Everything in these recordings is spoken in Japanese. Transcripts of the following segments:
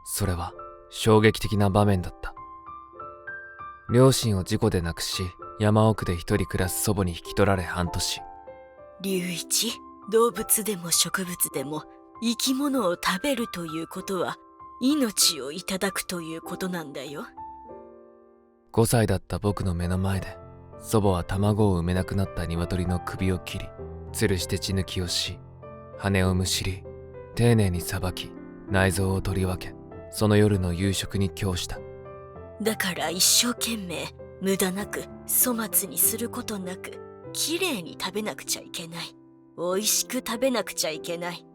それは衝撃的な場面だった。両親を事故で亡くし、山奥で一人暮らす祖母に引き取られ半年。龍一、動物でも植物でも生き物を食べるということは命をいただくということなんだよ。5歳だった僕の目の前で、祖母は卵を産めなくなった鶏の首を切り、吊るして血抜きをし、羽をむしり、丁寧にさばき、内臓を取り分け、その夜の夕食に供した。だから一生懸命無駄なく粗末にすることなくきれいに食べなくちゃいけない。美味しく食べなくちゃいけない。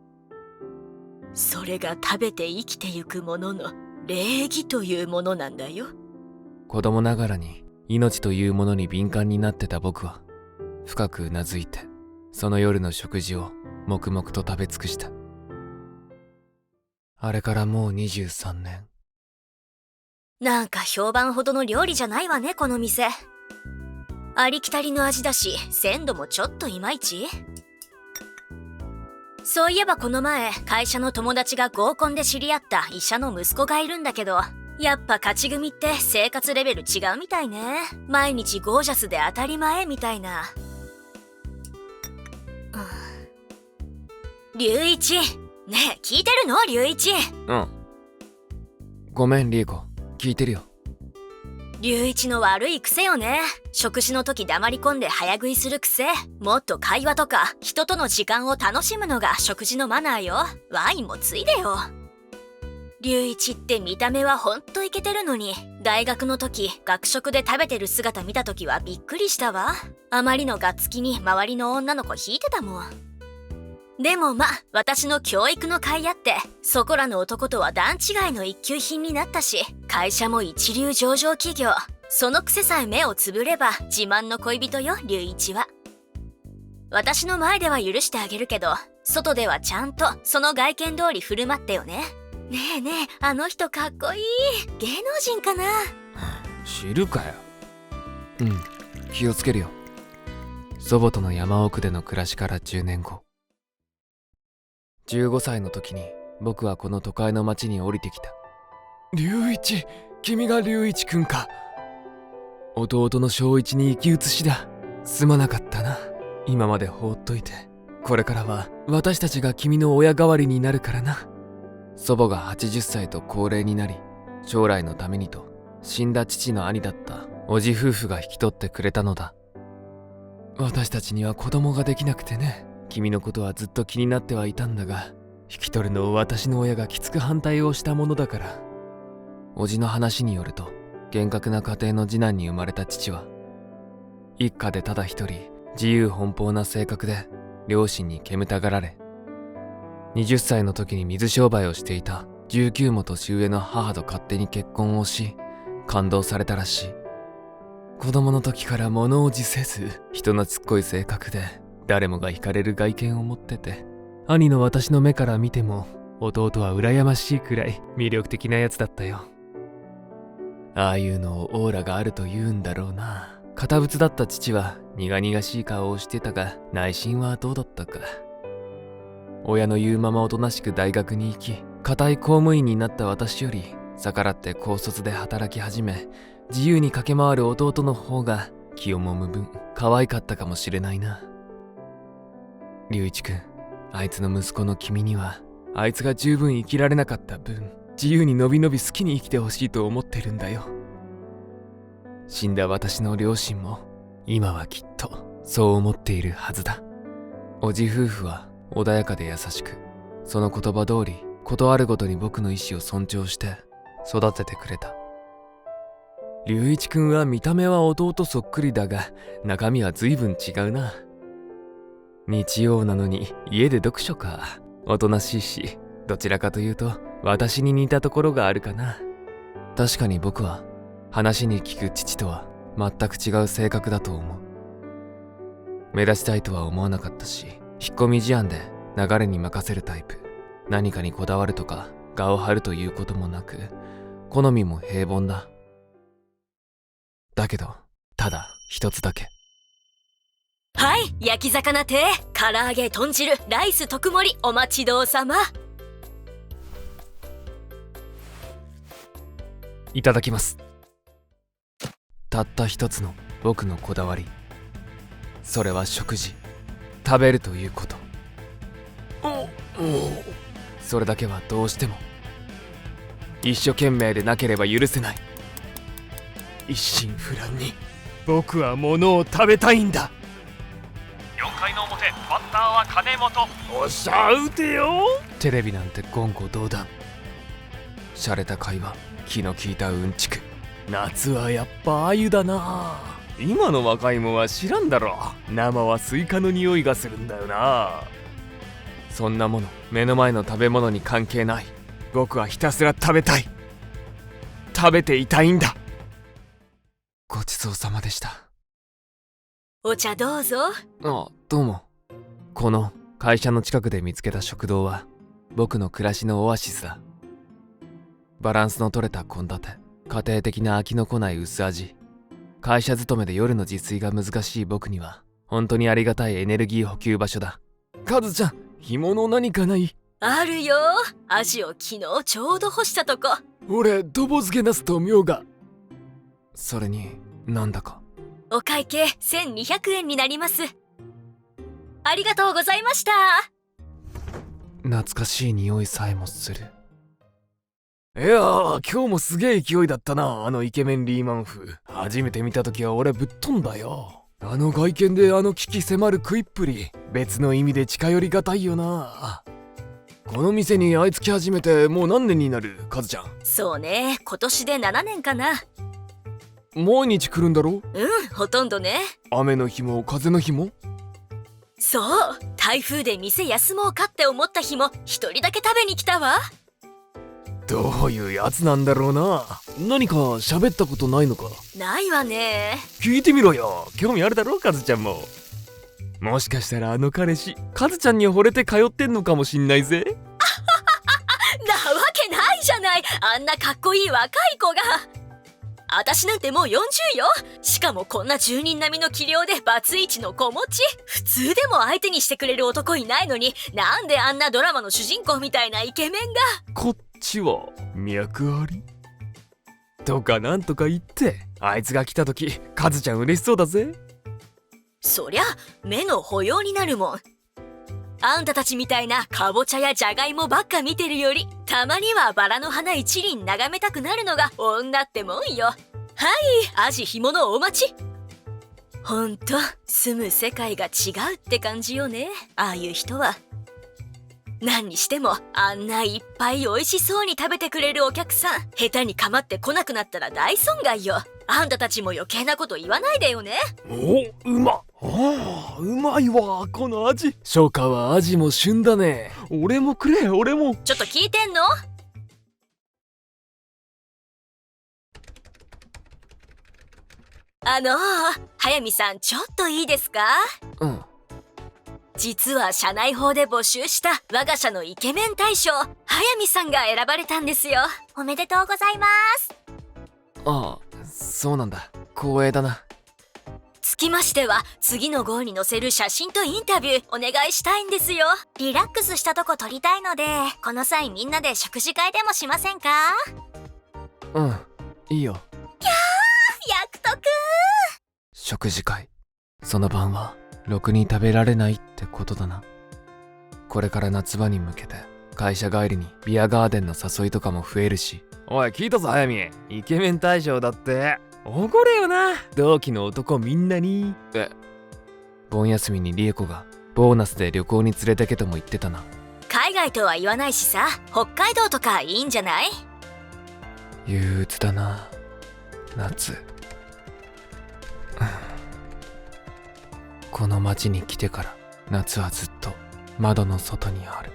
それが食べて生きてゆくものの礼儀というものなんだよ。子供ながらに命というものに敏感になってた僕は、深くうなずいて、その夜の食事を黙々と食べ尽くした。あれからもう23年。なんか評判ほどの料理じゃないわね、この店。ありきたりの味だし、鮮度もちょっといまいち。そういえばこの前、会社の友達が合コンで知り合った医者の息子がいるんだけど、やっぱ勝ち組って生活レベル違うみたいね。毎日ゴージャスで当たり前みたいな。龍一、ねえ聞いてるの龍一。うん。ごめんリーコ、聞いてるよ。龍一の悪い癖よね。食事の時黙り込んで早食いする癖。もっと会話とか人との時間を楽しむのが食事のマナーよ。ワインもついでよ。龍一って見た目はほんとイケてるのに、大学の時学食で食べてる姿見た時はびっくりしたわ。あまりのがっつきに周りの女の子引いてたもん。でも私の教育の甲斐あってそこらの男とは段違いの一級品になったし、会社も一流上場企業。そのくせさえ目をつぶれば自慢の恋人よ龍一は。私の前では許してあげるけど、外ではちゃんとその外見通り振る舞ってよね。ねえねえ、あの人かっこいい。芸能人かな。知るかよ。うん、気をつけるよ。祖母との山奥での暮らしから10年後。15歳の時に僕はこの都会の町に降りてきた。龍一、君が龍一くんか。弟の小一に生き写しだ。すまなかったな。今まで放っといて。これからは私たちが君の親代わりになるからな。祖母が80歳と高齢になり、将来のためにと死んだ父の兄だった叔父夫婦が引き取ってくれたのだ。私たちには子供ができなくてね。君のことはずっと気になってはいたんだが、引き取るのを私の親がきつく反対をしたものだから。叔父の話によると、厳格な家庭の次男に生まれた父は、一家でただ一人自由奔放な性格で両親に煙たがられ、20歳の時に水商売をしていた19も年上の母と勝手に結婚をし、感動されたらしい。子供の時から物おじせず、人懐っこい性格で、誰もが惹かれる外見を持ってて、兄の私の目から見ても弟は羨ましいくらい魅力的なやつだったよ。ああいうのをオーラがあると言うんだろうな。堅物だった父は苦々しい顔をしてたが、内心はどうだったか。親の言うままおとなしく大学に行き、固い公務員になった私より逆らって高卒で働き始め、自由に駆け回る弟の方が気をもむ分可愛かったかもしれないな。龍一くん、あいつの息子の君には、あいつが十分生きられなかった分、自由にのびのび好きに生きてほしいと思ってるんだよ。死んだ私の両親も、今はきっとそう思っているはずだ。叔父夫婦は穏やかで優しく、その言葉通り、ことあるごとに僕の意志を尊重して育ててくれた。龍一くんは見た目は弟そっくりだが、中身は随分違うな。日曜なのに家で読書か。おとなしいし、どちらかというと私に似たところがあるかな。確かに僕は話に聞く父とは全く違う性格だと思う。目立ちたいとは思わなかったし、引っ込み思案で流れに任せるタイプ。何かにこだわるとか我を張るということもなく、好みも平凡だ。だけどただ一つだけ。はい、焼き魚亭、唐揚げ豚汁、ライス特盛り、お待ちどうさま。いただきます。たった一つの僕のこだわり、それは食事、食べるということ。それだけはどうしても一生懸命でなければ許せない。一心不乱に僕は物を食べたいんだ。4回の表、バッターは金本。おっしゃ打てよ。テレビなんて言語道断。洒落た会話、気の利いたうんちく。夏はやっぱ鮎だな。今の若いもんは知らんだろ。生はスイカの匂いがするんだよな。そんなもの目の前の食べ物に関係ない。僕はひたすら食べたい。食べていたいんだ。ごちそうさまでした。お茶どうぞ。あ、どうも。この会社の近くで見つけた食堂は僕の暮らしのオアシスだ。バランスの取れた献立、家庭的な飽きのこない薄味。会社勤めで夜の自炊が難しい僕には本当にありがたいエネルギー補給場所だ。カズちゃん、干物何かない？あるよ。アジを昨日ちょうど干したとこ。俺、どぼ漬けナスとみょうが。それになんだか。お会計1200円になります。ありがとうございました。懐かしい匂いさえもする。いやー、今日もすげえ勢いだったな、あのイケメンリーマン風。初めて見た時は俺ぶっ飛んだよ。あの外見であの危機迫る食いっぷり、別の意味で近寄りがたいよな。この店にあいつ来始めてもう何年になる、カズちゃん？そうね、今年で7年かな。毎日来るんだろ？ほとんどね。雨の日も風の日も？そう、台風で店休もうかって思った日も一人だけ食べに来たわ。どういうやつなんだろうな。何か喋ったことないのか？ないわね。聞いてみろよ。興味あるだろ、カズちゃんも。もしかしたらあの彼氏、カズちゃんに惚れて通ってんのかもしんないぜ。なわけないじゃない、あんなかっこいい若い子が。私なんてもう40よ。しかもこんな住人並みの器量でバツイチの子持ち。普通でも相手にしてくれる男いないのに、なんであんなドラマの主人公みたいなイケメンが。こっちは脈ありとかなんとか言って、あいつが来た時カズちゃん嬉しそうだぜ。そりゃ目の保養になるもん。あんたたちみたいなかぼちゃやじゃがいもばっか見てるより、たまにはバラの花一輪眺めたくなるのが女ってもんよ。はい、アジ干物お待ち。ほんと住む世界が違うって感じよね、ああいう人は。何にしてもあんないっぱい美味しそうに食べてくれるお客さん、下手に構ってこなくなったら大損害よ。あんたたちも余計なこと言わないでよね。お、うま。うまいわこの味。初夏はアジも旬だね。俺もくれ、俺も。ちょっと聞いてんの？速水さん、ちょっといいですか？うん。実は社内報で募集した我が社のイケメン大賞、速水さんが選ばれたんですよ。おめでとうございます。ああ、そうなんだ。光栄だな。つきましては次の号に載せる写真とインタビューお願いしたいんですよ。リラックスしたとこ撮りたいので、この際みんなで食事会でもしませんか？うん、いいよ。約束。食事会、その晩はろくに食べられないってことだな。これから夏場に向けて会社帰りにビアガーデンの誘いとかも増えるし。おい、聞いたぞ、速水。イケメン大賞だって。おごれよな、同期の男みんなに。盆休みにリエコがボーナスで旅行に連れてけとも言ってたな。海外とは言わないしさ、北海道とかいいんじゃない？憂鬱だな、夏。この町に来てから夏はずっと窓の外にある。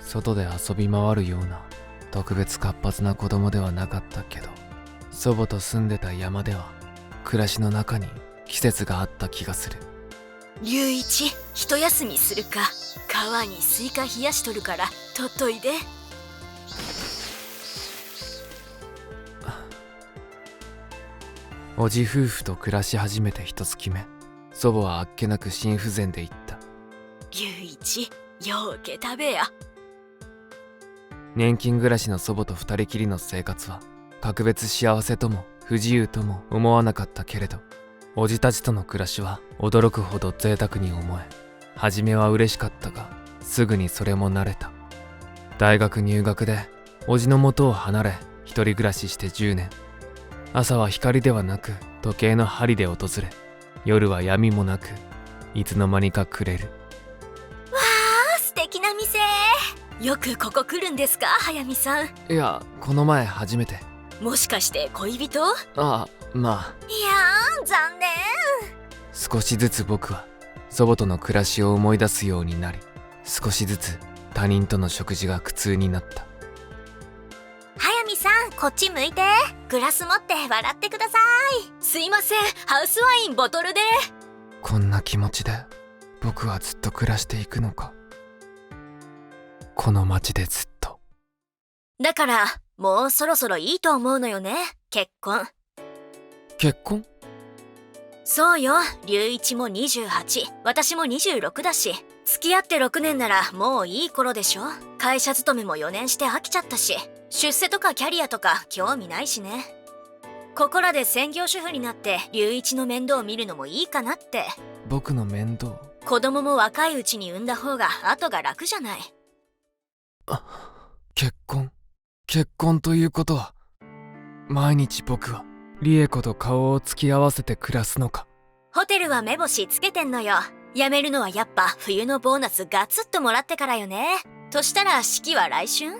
外で遊び回るような特別活発な子供ではなかったけど、祖母と住んでた山では暮らしの中に季節があった気がする。龍一、一休みするか。川にスイカ冷やしとるから取っといで。おじ夫婦と暮らし始めて一月目、祖母はあっけなく心不全で言った。龍一、ようけ食べや。年金暮らしの祖母と二人きりの生活は格別幸せとも不自由とも思わなかったけれど、おじたちとの暮らしは驚くほど贅沢に思え、初めは嬉しかったが、すぐにそれも慣れた。大学入学でおじの元を離れ、一人暮らしして10年。朝は光ではなく時計の針で訪れ、夜は闇もなくいつの間にか暮れる。わあ、素敵な店。よくここ来るんですか、速水さん。いや、この前初めて。もしかして恋人？ああ、まあ。いやー、残念。少しずつ僕は祖母との暮らしを思い出すようになり、少しずつ他人との食事が苦痛になった。速水さん、こっち向いて。グラス持って笑ってください。すいません、ハウスワインボトルで。こんな気持ちで僕はずっと暮らしていくのか。この街でずっと。だからもうそろそろいいと思うのよね、結婚。結婚？そうよ、龍一も28、私も26だし、付き合って6年ならもういい頃でしょ。会社勤めも4年して飽きちゃったし、出世とかキャリアとか興味ないしね。ここらで専業主婦になって龍一の面倒を見るのもいいかなって。僕の面倒？子供も若いうちに産んだ方が後が楽じゃない。結婚ということは、毎日僕は理恵子と顔を突き合わせて暮らすのか。ホテルは目星つけてんのよ。辞めるのはやっぱ冬のボーナスガツッともらってからよね。としたら式は来春？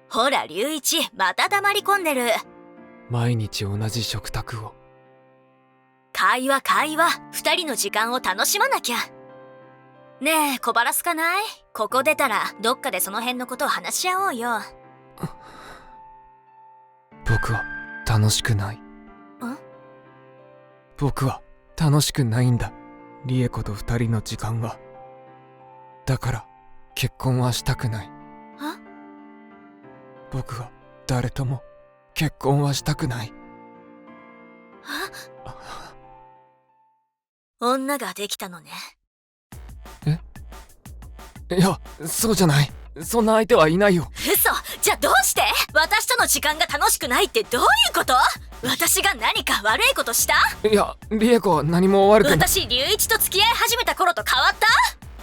ほら龍一、また黙り込んでる。毎日同じ食卓を。会話、二人の時間を楽しまなきゃ。ねえ、小腹すかない？ここ出たらどっかでその辺のことを話し合おうよ。僕は楽しくない。僕は楽しくないんだ、理恵子と二人の時間は。だから結婚はしたくない。僕は誰とも結婚はしたくない。女ができたのね。いや、そうじゃない。そんな相手はいないよ。嘘。じゃあどうして？私との時間が楽しくないってどういうこと？私が何か悪いことした？いや、理恵子は何も悪くない。私龍一と付き合い始めた頃と変わっ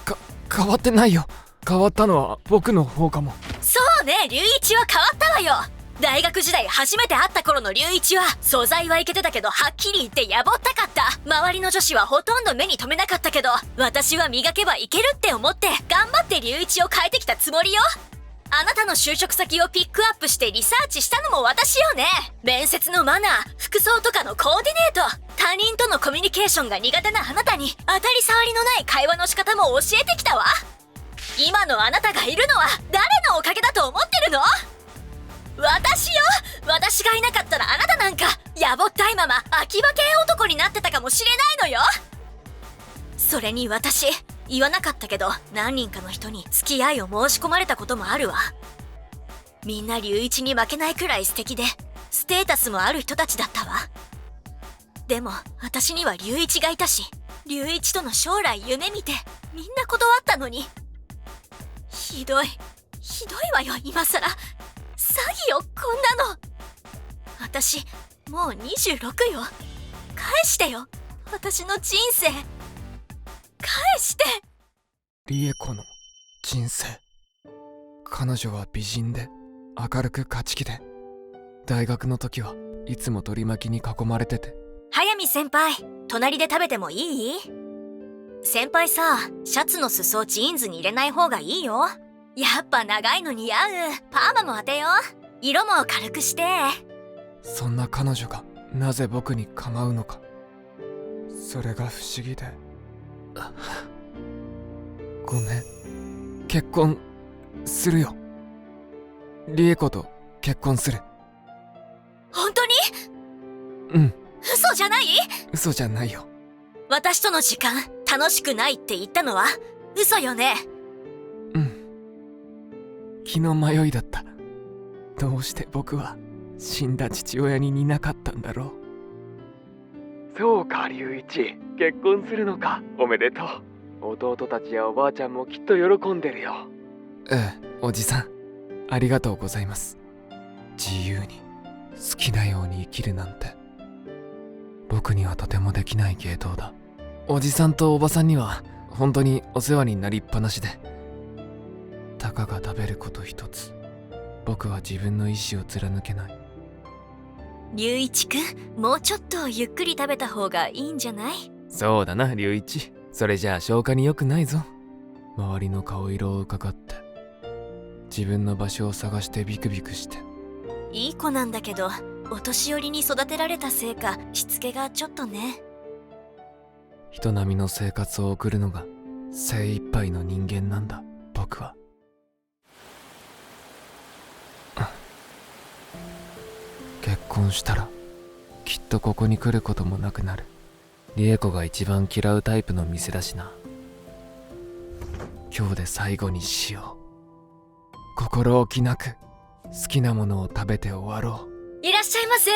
た？変わってないよ。変わったのは僕の方かも。そうね、龍一は変わったわよ。大学時代初めて会った頃の龍一は素材はいけてたけど、はっきり言ってやぼったかった。周りの女子はほとんど目に留めなかったけど、私は磨けばいけるって思って頑張って龍一を変えてきたつもりよ。あなたの就職先をピックアップしてリサーチしたのも私よね。面接のマナー、服装とかのコーディネート、他人とのコミュニケーションが苦手なあなたに当たり障りのない会話の仕方も教えてきたわ。今のあなたがいるのは誰のおかげだと思ってるの？私よ。私がいなかったらあなたなんかやぼったいまま秋葉系男になってたかもしれないのよ。それに私言わなかったけど、何人かの人に付き合いを申し込まれたこともあるわ。みんな龍一に負けないくらい素敵でステータスもある人たちだったわ。でも私には龍一がいたし、龍一との将来夢見てみんな断ったのに。ひどいわよ、今さら。詐欺よ、こんなの。私もう26よ。返してよ、私の人生。返して。理恵子の人生。彼女は美人で明るく勝ち気で、大学の時はいつも取り巻きに囲まれてて。速水先輩、隣で食べてもいい？先輩さ、シャツの裾ジーンズに入れない方がいいよ。やっぱ長いの似合う。パーマも当てよう。色も軽くして。そんな彼女がなぜ僕に構うのか、それが不思議で。ごめん。結婚するよ。理恵子と結婚する。本当に？うん。嘘じゃない？嘘じゃないよ。私との時間楽しくないって言ったのは嘘よね？うん。気の迷いだった。どうして僕は死んだ父親に似なかったんだろう。そうか、龍一、結婚するのか。おめでとう。弟たちやおばあちゃんもきっと喜んでるよ。ええ、おじさん、ありがとうございます。自由に好きなように生きるなんて僕にはとてもできない芸当だ。おじさんとおばさんには本当にお世話になりっぱなしで、たかが食べること一つ僕は自分の意志を貫けない。龍一くん、もうちょっとゆっくり食べた方がいいんじゃない？そうだな龍一、それじゃあ消化に良くないぞ。周りの顔色を伺って自分の場所を探してビクビクして。いい子なんだけど、お年寄りに育てられたせいかしつけがちょっとね。人並みの生活を送るのが精一杯の人間なんだ僕は。結婚したらきっとここに来ることもなくなる。理恵子が一番嫌うタイプの店だしな。今日で最後にしよう。心置きなく好きなものを食べて終わろう。いらっしゃいませ。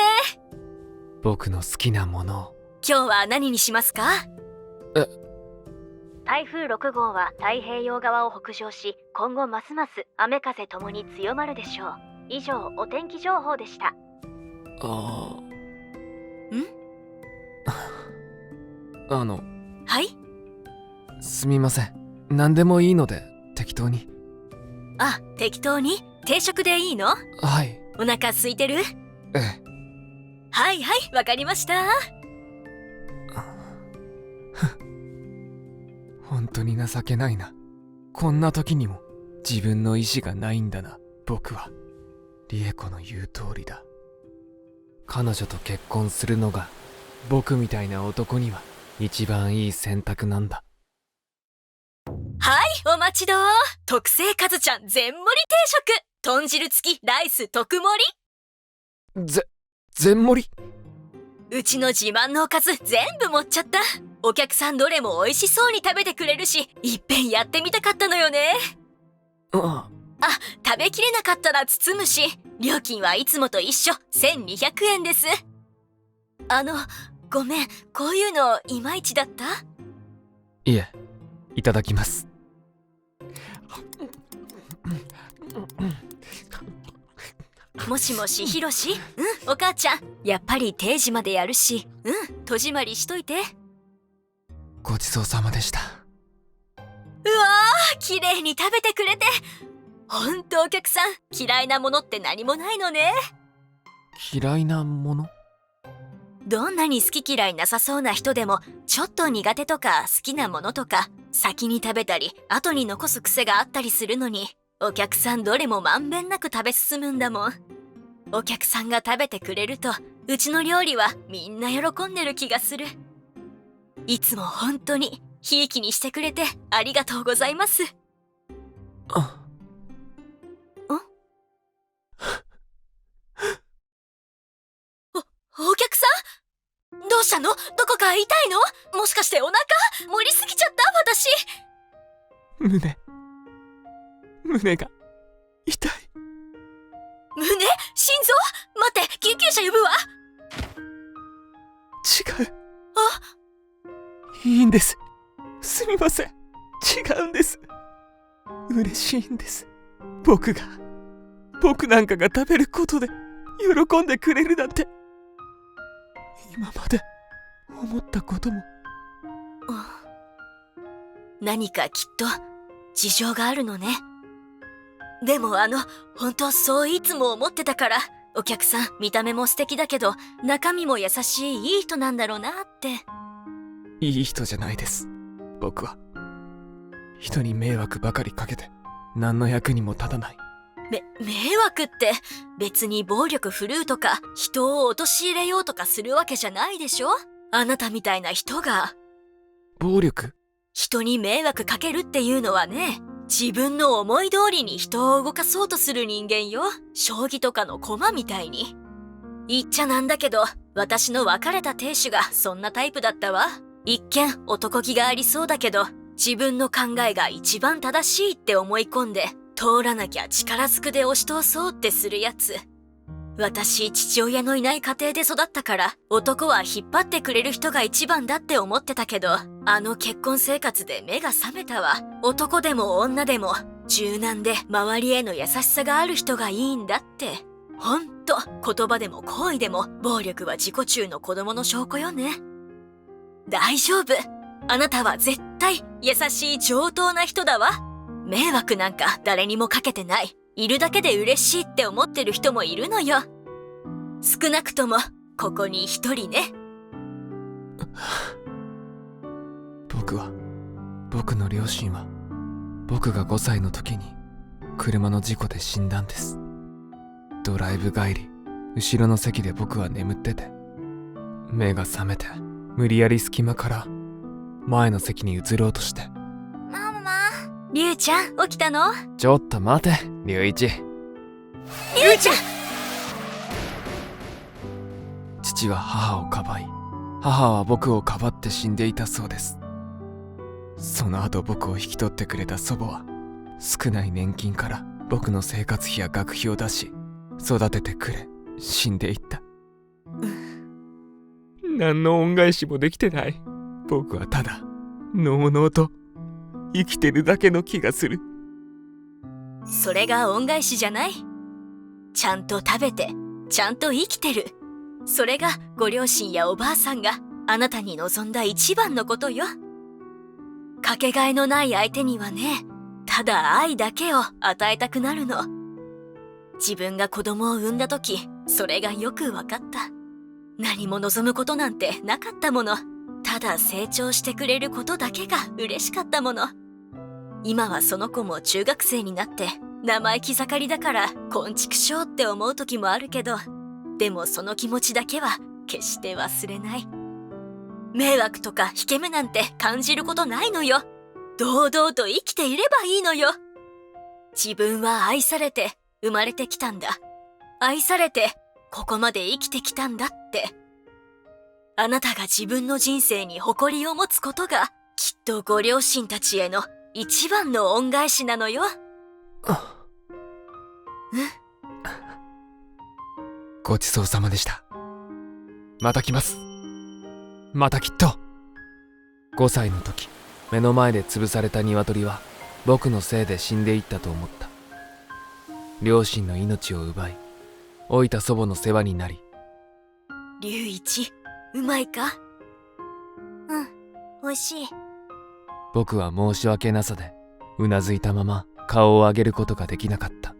僕の好きなものを。今日は何にしますか？え、台風6号は太平洋側を北上し、今後ますます雨風ともに強まるでしょう。以上、お天気情報でした。はい？すみません。何でもいいので適当に。あ、適当に？定食でいいの？はい。お腹空いてる？ええ。はいはい、わかりました。本当に情けないな。こんな時にも自分の意志がないんだな僕は。理恵子の言う通りだ。彼女と結婚するのが僕みたいな男には一番いい選択なんだ。はい、お待ちどう。特製カズちゃん全盛り定食、豚汁付きライス特盛全盛り？り。うちの自慢のおかず全部盛っちゃった。お客さんどれも美味しそうに食べてくれるし、いっぺんやってみたかったのよね。食べきれなかったら包むし、料金はいつもと一緒、1200円です。ごめん、こういうのいまいちだった？いえ、いただきます。もしもし、ひろし？お母ちゃん、やっぱり定時までやるし、戸締まりしといて。ごちそうさまでした。うわー、綺麗に食べてくれて。ほんとお客さん、嫌いなものって何もないのね。嫌いなもの？どんなに好き嫌いなさそうな人でも、ちょっと苦手とか好きなものとか、先に食べたり後に残す癖があったりするのに、お客さんどれもまんべんなく食べ進むんだもん。お客さんが食べてくれると、うちの料理はみんな喜んでる気がする。いつも本当にひいきにしてくれてありがとうございます。お客さん？どうしたの？どこか痛いの？もしかしてお腹？盛りすぎちゃった私。胸が痛い。胸？心臓？待って、救急車呼ぶわ。違う。いいんです。すみません。違うんです。嬉しいんです。僕なんかが食べることで喜んでくれるなんて今まで思ったことも。何かきっと事情があるのね。でも本当そういつも思ってたから、お客さん見た目も素敵だけど中身も優しいいい人なんだろうなって。いい人じゃないです。僕は人に迷惑ばかりかけて何の役にも立たない。迷惑って別に暴力振るうとか人を陥れようとかするわけじゃないでしょ。あなたみたいな人が。暴力？人に迷惑かけるっていうのはね、自分の思い通りに人を動かそうとする人間よ。将棋とかの駒みたいに。言っちゃなんだけど、私の別れた亭主がそんなタイプだったわ。一見男気がありそうだけど、自分の考えが一番正しいって思い込んで、通らなきゃ力ずくで押し通そうってするやつ。私、父親のいない家庭で育ったから、男は引っ張ってくれる人が一番だって思ってたけど、結婚生活で目が覚めたわ。男でも女でも柔軟で周りへの優しさがある人がいいんだって。ほんと、言葉でも行為でも暴力は自己中の子供の証拠よね。大丈夫。あなたは絶対優しい上等な人だわ。迷惑なんか誰にもかけてない。いるだけで嬉しいって思ってる人もいるのよ。少なくともここに一人ね。僕の両親は僕が5歳の時に車の事故で死んだんです。ドライブ帰り、後ろの席で僕は眠ってて、目が覚めて無理やり隙間から前の席に移ろうとして。ママ。りゅうちゃん、起きたの？ちょっと待て、龍一。りゅうちゃん！父は母をかばい、母は僕をかばって死んでいたそうです。その後僕を引き取ってくれた祖母は少ない年金から僕の生活費や学費を出し育ててくれ、死んでいった。何の恩返しもできてない。僕はただのうのうと生きてるだけの気がする。それが恩返しじゃない。ちゃんと食べてちゃんと生きてる。それがご両親やおばあさんがあなたに望んだ一番のことよ。かけがえのない相手にはね、ただ愛だけを与えたくなるの。自分が子供を産んだ時、それがよくわかった。何も望むことなんてなかったもの。ただ成長してくれることだけが嬉しかったもの。今はその子も中学生になって生意気盛りだからこんちくしょうって思う時もあるけど、でもその気持ちだけは決して忘れない。迷惑とか引け目なんて感じることないのよ。堂々と生きていればいいのよ。自分は愛されて生まれてきたんだ。愛されてここまで生きてきたんだって。あなたが自分の人生に誇りを持つことがきっとご両親たちへの一番の恩返しなのよ。ごちそうさまでした。また来ます。またきっと。5歳の時、目の前で潰された鶏は僕のせいで死んでいったと思った。両親の命を奪い、老いた祖母の世話になり。龍一、うまいか？うん、美味しい。僕は申し訳なさでうなずいたまま顔を上げることができなかった。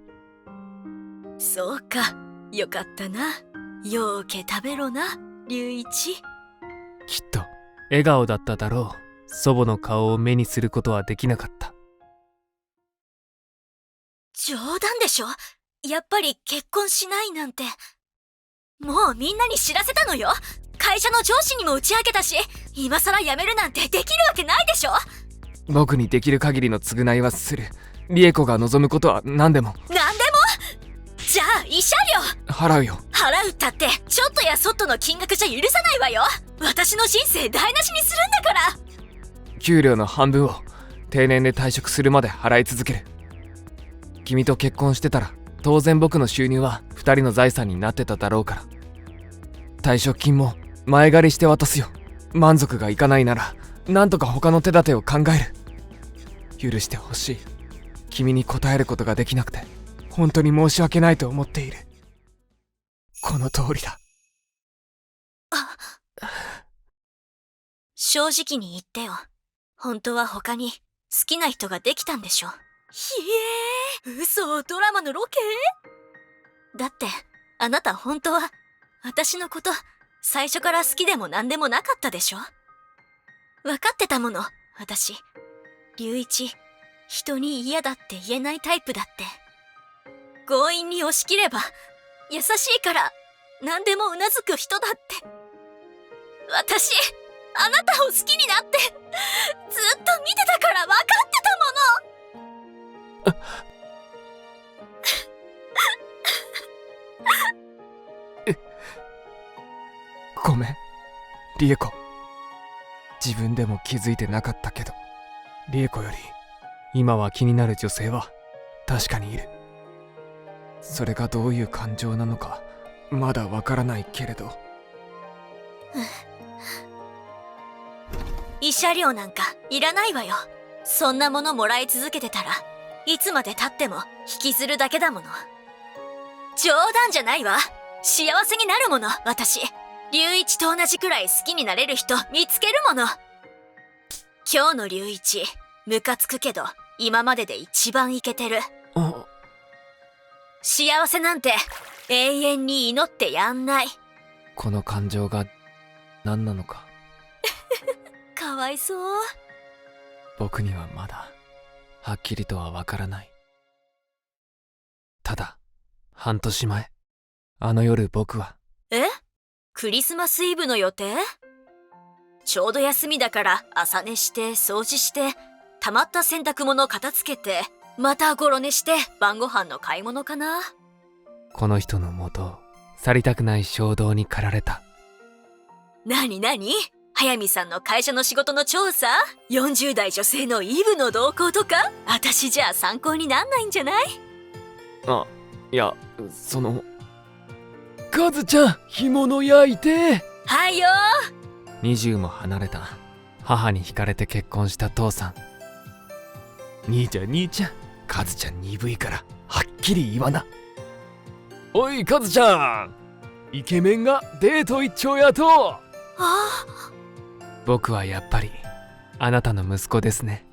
そうか、よかったな。ようけ食べろな、龍一。きっと笑顔だっただろう。祖母の顔を目にすることはできなかった。冗談でしょ？やっぱり結婚しないなんて。もうみんなに知らせたのよ。会社の上司にも打ち明けたし、今さら辞めるなんてできるわけないでしょ。僕にできる限りの償いはする。理恵子が望むことは何でも。何でも？じゃあ慰謝料払うよ。払うったってちょっとやそっとの金額じゃ許さないわよ。私の人生台無しにするんだから。給料の半分を定年で退職するまで払い続ける。君と結婚してたら当然僕の収入は2人の財産になってただろうから。退職金も前借りして渡すよ。満足がいかないならなんとか他の手立てを考える。許してほしい。君に答えることができなくて本当に申し訳ないと思っている。この通りだ。正直に言ってよ。本当は他に好きな人ができたんでしょ？ひえー、嘘、ドラマのロケ？だってあなた本当は私のこと最初から好きでも何でもなかったでしょ？分かってたもの。私龍一、人に嫌だって言えないタイプだって。強引に押し切れば優しいから何でもうなずく人だって。私あなたを好きになってずっと見てたから分かってたもの。ごめん、理恵子。自分でも気づいてなかったけど、理恵子より今は気になる女性は確かにいる。それがどういう感情なのかまだわからないけれど。慰謝料なんかいらないわよ。そんなものもらい続けてたらいつまで経っても引きずるだけだもの。冗談じゃないわ。幸せになるもの、私。龍一と同じくらい好きになれる人見つけるもの。今日の龍一、ムカつくけど今までで一番イケてる。あ、幸せなんて永遠に祈ってやんない。この感情が何なのかかわいそう。僕にはまだはっきりとはわからない。ただ半年前、あの夜僕はえ？クリスマスイブの予定？ちょうど休みだから朝寝して掃除して溜まった洗濯物片付けてまたゴロ寝して晩ご飯の買い物かな。この人の元を去りたくない衝動に駆られた。なに速水さんの会社の仕事の調査？ 40 代女性のイブの動向とか？私じゃ参考になんないんじゃない？あ、いや、カズちゃん、干物焼いて。はいよ20も離れた母に惹かれて結婚した父さん。兄ちゃん、カズちゃん鈍いからはっきり言わな。おいカズちゃん、イケメンがデート一丁やと。あ。僕はやっぱりあなたの息子ですね。